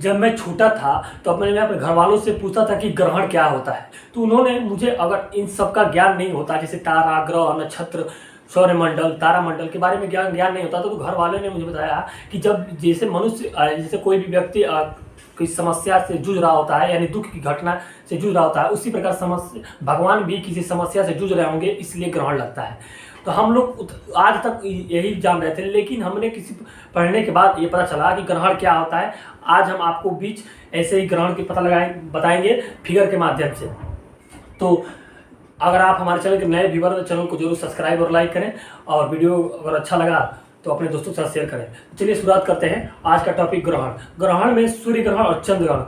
जब मैं छोटा था तो मैंने अपने घर वालों से पूछा था कि ग्रहण क्या होता है, तो उन्होंने मुझे, अगर इन सब का ज्ञान नहीं होता, जैसे तारा, ग्रह, नक्षत्र, सौरमंडल, तारामंडल के बारे में ज्ञान नहीं होता, तो घर वालों ने मुझे बताया कि जब जैसे मनुष्य, जैसे कोई भी व्यक्ति कोई समस्या से जूझ रहा होता है, यानी दुख की घटना से जूझ रहा होता है, उसी प्रकार समस्या भगवान भी किसी समस्या से जूझ रहे होंगे, इसलिए ग्रहण लगता है। तो हम लोग आज तक यही जान रहे थे, लेकिन हमने किसी पढ़ने के बाद ये पता चला कि ग्रहण क्या होता है। आज हम आपको बीच ऐसे ही ग्रहण की पता बताएंगे फिगर के माध्यम से। तो अगर आप हमारे चैनल के नए व्यूअर हैं, चैनल को जरूर सब्सक्राइब और लाइक करें, और वीडियो अगर अच्छा लगा तो अपने दोस्तों के साथ शेयर करें। चलिए शुरुआत करते हैं। आज का टॉपिक ग्रहण। ग्रहण में सूर्य ग्रहण और चंद्र ग्रहण।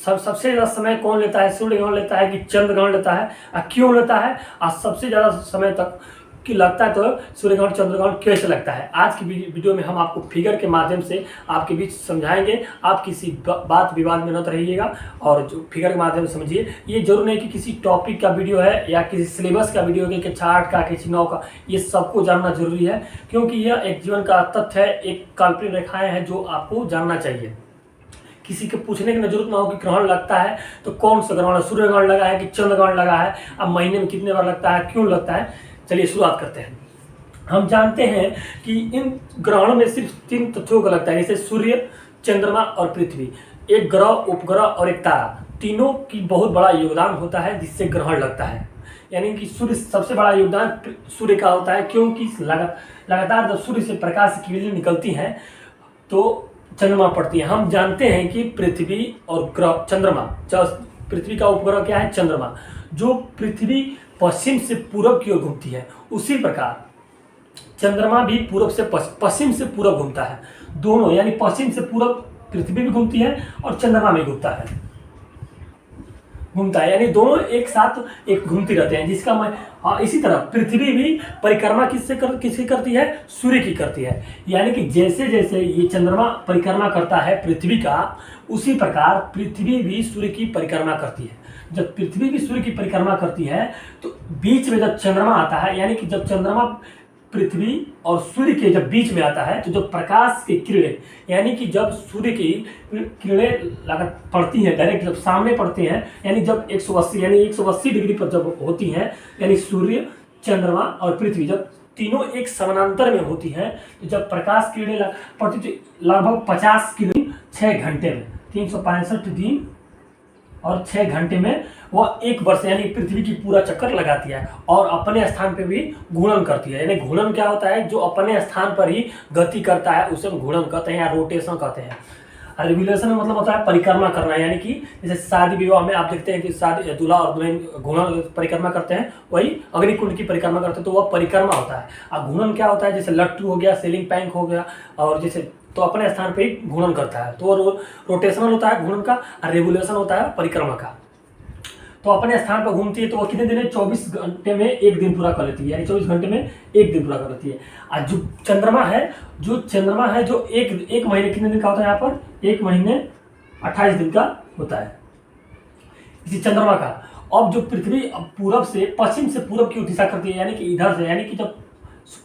सबसे ज़्यादा समय कौन लेता है, सूर्य ग्रहण लेता है कि चंद्र ग्रहण लेता है, क्यों लेता है, और सबसे ज़्यादा समय तक कि लगता है तो सूर्य ग्रहण चंद्र ग्रहण कैसे लगता है। आज की वीडियो में हम आपको फिगर के माध्यम से आपके बीच समझाएंगे। आप किसी बात विवाद में न रहिएगा और जो फिगर के माध्यम से समझिए। ये जरूर नहीं कि किसी टॉपिक का वीडियो है या किसी सिलेबस का वीडियो है, कि चार्ट का, किसी नौ का, ये सबको जानना जरूरी है, क्योंकि यह एक जीवन का तथ्य है, एक काल्पनिक रेखाएं हैं जो आपको जानना चाहिए। किसी के पूछने की जरूरत ना हो कि ग्रहण लगता है तो कौन सा ग्रहण है, सूर्य ग्रहण लगा है कि चंद्र ग्रहण लगा है, अब महीने में कितने बार लगता है, क्यों लगता है। चलिए शुरुआत करते हैं। हम जानते हैं कि इन ग्रहणों में सिर्फ 3 तत्वों का लगता है, जैसे सूर्य, चंद्रमा और पृथ्वी। एक ग्रह, उपग्रह और एक तारा, तीनों की बहुत बड़ा योगदान होता है जिससे ग्रहण लगता है। यानी कि सूर्य सबसे बड़ा योगदान सूर्य का होता है, क्योंकि लगातार जब सूर्य से प्रकाश की किरणें निकलती हैं तो चंद्रमा पड़ती है। हम जानते हैं कि पृथ्वी और ग्रह, चंद्रमा, पृथ्वी का उपग्रह क्या है, चंद्रमा, जो पृथ्वी पश्चिम से पूरब की ओर घूमती है, उसी प्रकार चंद्रमा भी पूरब से पश्चिम से पूरब घूमता है। दोनों, यानी पश्चिम से पूरब पृथ्वी भी घूमती है और चंद्रमा भी घूमता है, यानी दोनों एक साथ एक घूमती रहते हैं। जिसका मैं इसी तरह पृथ्वी भी परिक्रमा किसकी करती है, सूर्य की करती है। यानी कि जैसे जैसे ये चंद्रमा परिक्रमा करता है पृथ्वी का, उसी प्रकार पृथ्वी भी सूर्य की परिक्रमा करती है। जब पृथ्वी भी सूर्य की परिक्रमा करती है तो बीच में जब चंद्रमा आता है, यानी कि जब चंद्रमा पृथ्वी और सूर्य के जब बीच में आता है, तो जब प्रकाश की किरणें, यानी कि जब सूर्य की किरणें पड़ती हैं, डायरेक्ट जब सामने पड़ती हैं, यानी जब 180 डिग्री पर जब होती हैं, यानी सूर्य, चंद्रमा और पृथ्वी जब तीनों एक समानांतर में होती हैं, तो जब प्रकाश किरणें पड़ती तो लगभग 50 किलो 6 घंटे में, 365 दिन और 6 घंटे में वह 1 वर्ष, यानी पृथ्वी की पूरा चक्कर लगाती है और अपने स्थान पे भी घूर्णन करती है। यानी घूर्णन क्या होता है, जो अपने स्थान पर ही गति करता है उसे हम घूर्णन कहते हैं या रोटेशन कहते हैं। रेवोल्यूशन में मतलब होता है परिक्रमा करना, यानी कि जैसे शादी विवाह में आप देखते हैं कि शादी दूल्हा और दुल्हन घूर्णन परिक्रमा करते हैं, वही अग्निकुंड की परिक्रमा करते हैं, तो वह परिक्रमा होता है। और घूर्णन क्या होता है, जैसे लट्टू हो गया, सेलिंग पैंक हो गया, और जैसे तो अपने स्थान पे ही घूर्णन करता है, तो वो रोटेशनल होता है घूर्णन का, और रेवोल्यूशन होता है परिक्रमा का। तो अपने स्थान पर घूमती है तो वो कितने दिन में, 24 घंटे में 1 दिन पूरा कर लेती है, यानी 24 घंटे में 1 दिन पूरा कर लेती है। और जो चंद्रमा है जो एक महीने कितने दिन का होता है, यहाँ पर 1 महीने 28 दिन का होता है इसी चंद्रमा का। अब जो पृथ्वी पूरब से पश्चिम से पूरब की दिशा करती है, यानी कि इधर से, यानी कि जब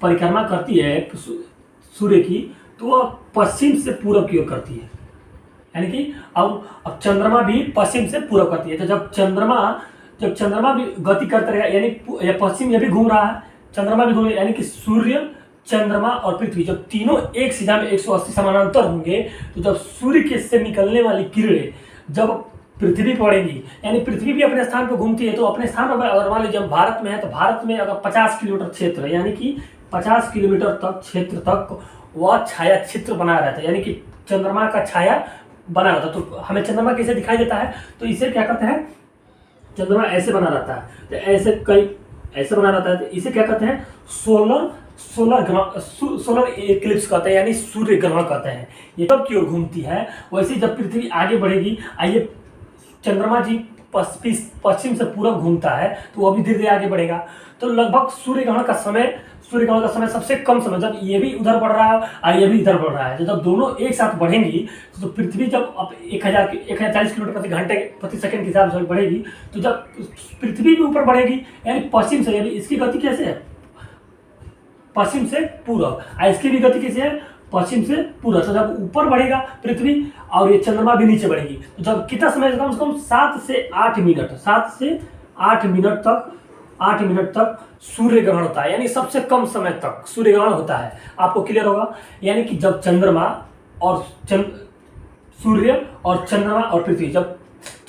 परिक्रमा करती है सूर्य की, तो वह पश्चिम से पूरब की ओर करती है, यानी कि अब चंद्रमा भी पश्चिम से पूरब करती है। तो जब चंद्रमा भी गति करता रहेगा, यानी पश्चिम ये भी घूम रहा है, चंद्रमा भी घूम रहा है, यानी कि सूर्य, चंद्रमा और पृथ्वी जब तीनों एक सीधा में 180 समानांतर होंगे, तो जब सूर्य के से निकलने वाली किरणें जब पृथ्वी पड़ेंगी, यानी पृथ्वी भी अपने स्थान पर घूमती है, तो अपने स्थान पर अगर मान लीजिए हम भारत में है, तो भारत में अगर 50 किलोमीटर क्षेत्र, यानी कि 50 किलोमीटर तक क्षेत्र तक वह छाया क्षेत्र बना रहता है, यानी कि चंद्रमा का छाया बना रहता है। तो हमें चंद्रमा कैसे दिखाई देता है, तो इसे क्या कहते हैं, चंद्रमा ऐसे बना रहता है, तो ऐसे बना रहता है, तो इसे क्या कहते हैं, सोलर एक्लिप्स कहते हैं, यानी सूर्य ग्रहण कहते हैं। ये कब की ओर घूमती है, वैसे जब पृथ्वी आगे बढ़ेगी, आइए चंद्रमा जी पश्चिम से पूरब घूमता है, तो वह भी धीरे धीरे आगे बढ़ेगा। तो लगभग सूर्य ग्रहण का समय सबसे कम समय, जब ये भी उधर बढ़ रहा है और ये भी इधर बढ़ रहा है, तो जब दोनों एक साथ बढ़ेंगी, तो पृथ्वी जब अब 1040 किलोमीटर प्रति घंटे प्रति सेकंड के हिसाब से बढ़ेगी, तो जब पृथ्वी भी ऊपर बढ़ेगी, यानी पश्चिम से, यानी इसकी गति कैसे है, पश्चिम से पूरब, और इसकी भी गति कैसे है, पश्चिम से पूरा। तो जब ऊपर बढ़ेगा पृथ्वी और ये चंद्रमा भी नीचे बढ़ेगी, तो जब कितना समय, कम से कम 7 से 8 मिनट, 7 से 8 मिनट तक, 8 मिनट तक सूर्य ग्रहण होता है। यानी सबसे कम समय तक सूर्य ग्रहण होता है। आपको क्लियर होगा। यानी कि जब चंद्रमा और सूर्य और चंद्रमा और पृथ्वी, जब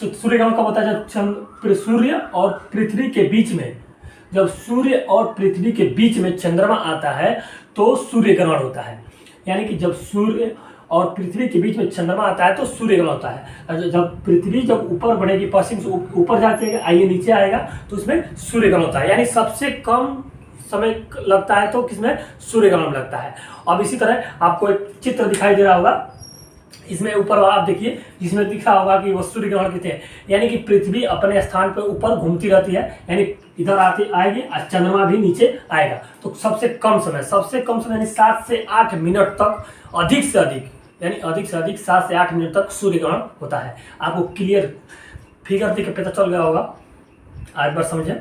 सूर्य ग्रहण कब होता है, जब सूर्य और पृथ्वी के बीच में, जब सूर्य और पृथ्वी के बीच में चंद्रमा आता है तो सूर्य ग्रहण होता है। यानी कि जब सूर्य और पृथ्वी के बीच में चंद्रमा आता है तो सूर्य ग्रहण होता है। जब पृथ्वी जब ऊपर बढ़ेगी, पश्चिम से ऊपर जाके आइए नीचे आएगा, तो उसमें सूर्य ग्रहण होता है। यानी सबसे कम समय लगता है तो किसमें, सूर्य ग्रहण लगता है। अब इसी तरह आपको एक चित्र दिखाई दे रहा होगा, इसमें ऊपर आप देखिए, जिसमें दिखा होगा कि वो सूर्य ग्रहण कहते हैं। यानी कि पृथ्वी अपने स्थान पर ऊपर घूमती रहती है, यानी इधर आती आएगी और चंद्रमा भी नीचे आएगा। तो सबसे कम समय यानी 7 से 8 मिनट तक, अधिक से अधिक, यानी अधिक से अधिक 7 से 8 मिनट तक सूर्य ग्रहण होता है। आपको क्लियर फिगर देख के पता चल गया होगा। आज बार समझें।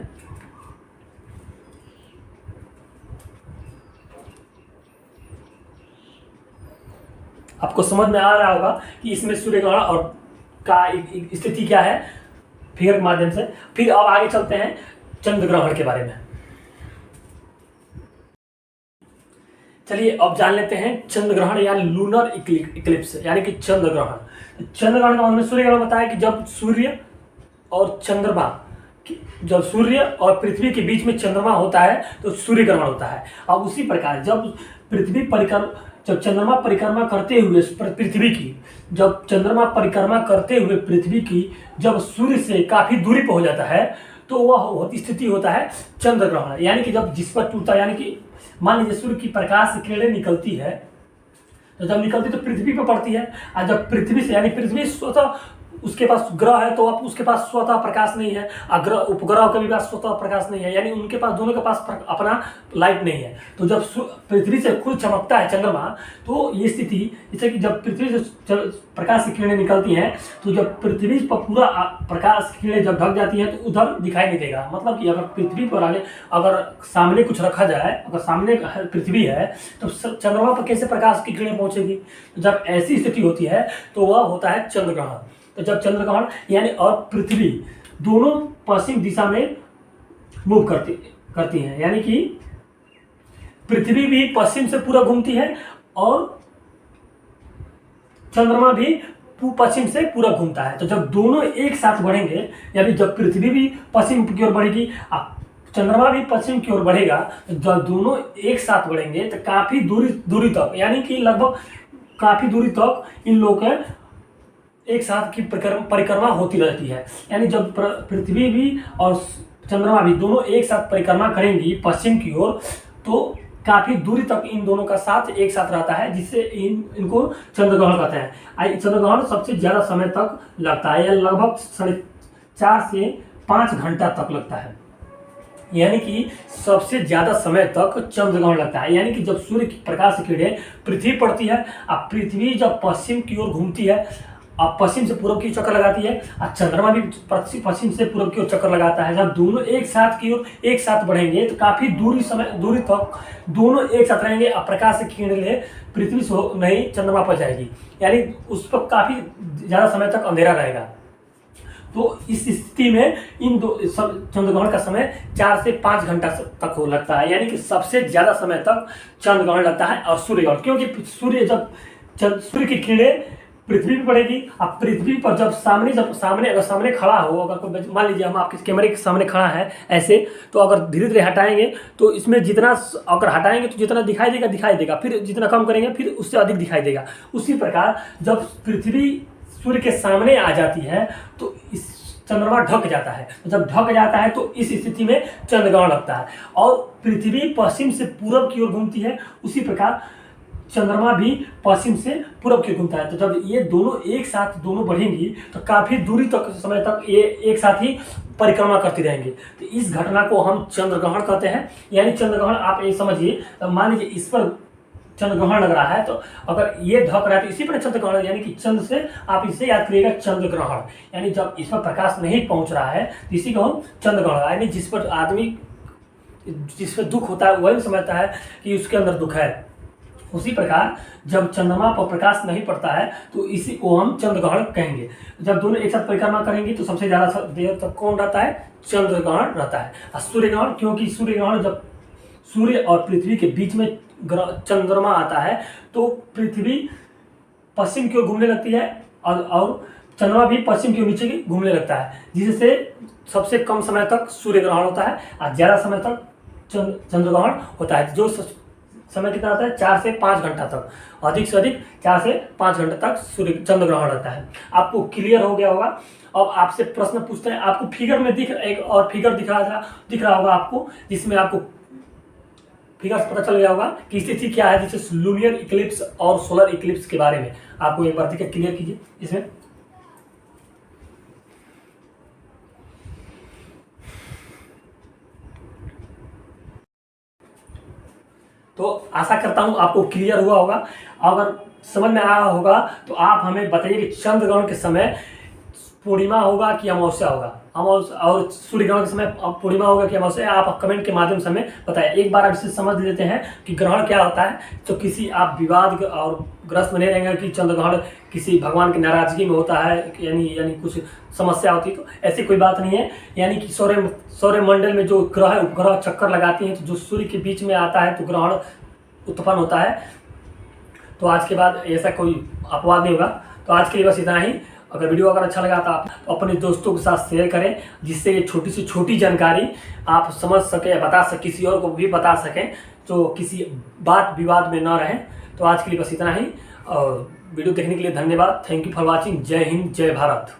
आपको समझ में आ रहा होगा कि इसमें सूर्य ग्रहण और का स्थिति क्या है फिगर के माध्यम से। फिर अब आगे चलते हैं चंद्र ग्रहण के बारे में। चलिए अब जान लेते हैं चंद्र ग्रहण या लूनर इक्लिप्स, यानी कि चंद्र ग्रहण। चंद्र ग्रहण का हमने सूर्य ग्रहण बताया कि जब सूर्य और चंद्रमा, जब सूर्य और पृथ्वी के बीच में चंद्रमा होता है तो सूर्य ग्रहण होता है। अब उसी प्रकार जब जब चंद्रमा परिक्रमा करते हुए पृथ्वी की, जब चंद्रमा परिक्रमा करते हुए पृथ्वी की जब सूर्य से काफी दूरी पर हो जाता है तो वह स्थिति होता है चंद्र ग्रहण। यानी कि जब जिस पर टूटता, यानी कि मान लीजिए सूर्य की प्रकाश से किरणें निकलती है, तो जब निकलती तो पृथ्वी पर पड़ती है, और जब पृथ्वी से, यानी पृथ्वी स्वतः उसके पास ग्रह है तो अब उसके पास स्वतः प्रकाश नहीं है, और उपग्रह के भी पास स्वतः प्रकाश नहीं है, यानी उनके पास, दोनों के पास अपना लाइट नहीं है। तो जब पृथ्वी से खुद चमकता है चंद्रमा, तो ये स्थिति, जैसे कि जब पृथ्वी से प्रकाश की किरणें निकलती हैं, तो जब पृथ्वी पर पूरा प्रकाश की किरणें जब ढक जाती हैं तो उधर दिखाई नहीं देगा। मतलब कि अगर पृथ्वी पर आगे, अगर सामने कुछ रखा जाए, अगर सामने पृथ्वी है तो चंद्रमा पर कैसे प्रकाश की किरणें पहुंचेगी। तो जब ऐसी स्थिति होती है तो वह होता है चंद्र ग्रहण। तो जब चंद्र ग्रहण यानी और पृथ्वी दोनों पश्चिम दिशा में मूव करती हैं, यानी कि पृथ्वी भी पश्चिम से पूरा घूमती है और चंद्रमा भी पश्चिम से पूरा घूमता है। तो जब दोनों एक साथ बढ़ेंगे, यानी जब पृथ्वी भी पश्चिम की ओर बढ़ेगी, चंद्रमा भी पश्चिम की ओर बढ़ेगा, तो जब दोनों एक साथ बढ़ेंगे तो काफी दूरी तक, यानी कि लगभग काफी दूरी तक इन लोगों के एक साथ की परिक्रमा होती रहती है। यानी जब पृथ्वी भी और चंद्रमा भी दोनों एक साथ परिक्रमा करेंगी पश्चिम की ओर, तो काफी दूरी तक इन दोनों का साथ एक साथ रहता है, जिससे इनको चंद्र ग्रहण कहते हैं। चंद्र ग्रहण सबसे ज्यादा समय तक लगता है, या लगभग 4.5 से 5 घंटा तक लगता है। यानी कि सबसे ज्यादा समय तक चंद्र ग्रहण लगता है। यानी कि जब सूर्य की प्रकाश की किरणें पृथ्वी पड़ती है, अब पृथ्वी जब पश्चिम की ओर घूमती है, अब पश्चिम से पूर्व की चक्कर लगाती है, और चंद्रमा भी पश्चिम से पूर्व की ओर चक्कर लगाता है। जब दोनों एक साथ की ओर एक साथ बढ़ेंगे तो काफी दूरी तक दोनों एक साथ रहेंगे, और प्रकाश की किरणें पृथ्वी से नहीं चंद्रमा पर जाएगी, यानी उस पर काफी ज्यादा समय तक अंधेरा रहेगा। तो इस स्थिति में इन दो चंद्र ग्रहण का समय 4 से 5 घंटा तक हो लगता है। यानी कि सबसे ज्यादा समय तक चंद्र ग्रहण लगता है और सूर्य ग्रहण, क्योंकि सूर्य की किरणें पृथ्वी पर पड़ेगी। अब पृथ्वी पर जब सामने खड़ा हो, अगर मान लीजिए हम आपके कैमरे के सामने खड़ा है ऐसे, तो अगर धीरे धीरे हटाएंगे तो इसमें जितना, अगर हटाएंगे तो जितना दिखाई देगा, फिर जितना कम करेंगे फिर उससे अधिक दिखाई देगा। उसी प्रकार जब पृथ्वी सूर्य के सामने आ जाती है तो इस चंद्रमा ढक जाता है। तो जब ढक जाता है तो इस स्थिति में चंद्र ग्रहण लगता है, और पृथ्वी पश्चिम से पूरब की ओर घूमती है, उसी प्रकार चंद्रमा भी पश्चिम से पूरब की ओर घूमता है। तो जब ये दोनों एक साथ बढ़ेंगी तो काफी दूरी तक समय तक ये एक साथ ही परिक्रमा करती रहेंगी। तो इस घटना को हम चंद्र ग्रहण कहते हैं। यानी चंद्र ग्रहण आप ये समझिए, मान लीजिए इस पर चंद्र ग्रहण लग रहा है, तो अगर ये ढक रहा है तो इसी पर चंद्र ग्रहण, यानी कि चंद्र से आप इसे याद करिएगा चंद्र ग्रहण। यानी जब इस पर प्रकाश नहीं पहुंच रहा है तो इसी को हम चंद्र ग्रहण, यानी जिस पर दुख होता है वही समझता है कि उसके अंदर दुख है, उसी प्रकार जब चंद्रमा पर प्रकाश नहीं पड़ता है तो इसी को हम चंद्र ग्रहण कहेंगे। जब दोनों एक साथ परिक्रमा करेंगे तो सबसे ज़्यादा देर तक कौन रहता है? चंद्र ग्रहण रहता है। और सूर्य ग्रहण, क्योंकि सूर्य ग्रहण जब सूर्य और पृथ्वी के बीच में चंद्रमा आता है तो पृथ्वी पश्चिम की ओर घूमने लगती है और चंद्रमा भी पश्चिम की ओर नीचे की घूमने लगता है, जिससे सबसे कम समय तक सूर्य ग्रहण होता है और ज़्यादा समय तक चंद्र ग्रहण होता है। जो समय कितना आता है? 4 से 5 घंटा तक, अधिक से अधिक 4 से 5 घंटे तक सूर्य चंद्र ग्रहण रहता है। आपको क्लियर हो गया होगा। अब आपसे प्रश्न पूछते हैं, आपको फिगर में एक और फिगर दिख रहा होगा आपको, जिसमें आपको फिगर से पता चल गया होगा कि स्थिति क्या है, जैसे लूनियर इक्लिप्स और सोलर इक्लिप्स के बारे में आपको एक बार देखिए, क्लियर कीजिए इसमें। तो आशा करता हूं आपको क्लियर हुआ होगा। अगर समझ में आया होगा तो आप हमें बताइए कि चंद्र ग्रहण के समय पूर्णिमा होगा कि अमावस्या होगा, और सूर्य ग्रहण के समय पूर्णिमा होगा कि अमावस्या, आप कमेंट के माध्यम से हमें बताएं। एक बार आप इसे समझ लेते हैं कि ग्रहण क्या होता है, तो किसी आप विवाद और ग्रस्त में नहीं रहेंगे कि चंद्र ग्रहण किसी भगवान की नाराजगी में होता है, यानी कुछ समस्या होती है, तो ऐसी कोई बात नहीं है। यानी कि सौरमंडल में जो ग्रह उपग्रह चक्कर लगाती हैं, तो जो सूर्य के बीच में आता है तो ग्रहण उत्पन्न होता है। तो आज के बाद ऐसा कोई अपवाद नहीं होगा। तो आज के लिए बस इतना ही। अगर वीडियो अगर अच्छा लगा तो आप अपने दोस्तों के साथ शेयर करें, जिससे ये छोटी से छोटी जानकारी आप समझ सकें, बता सकें, किसी और को भी बता सकें, तो किसी बात विवाद में ना रहें। तो आज के लिए बस इतना ही, और वीडियो देखने के लिए धन्यवाद। Thank you for watching. जय हिंद, जय भारत।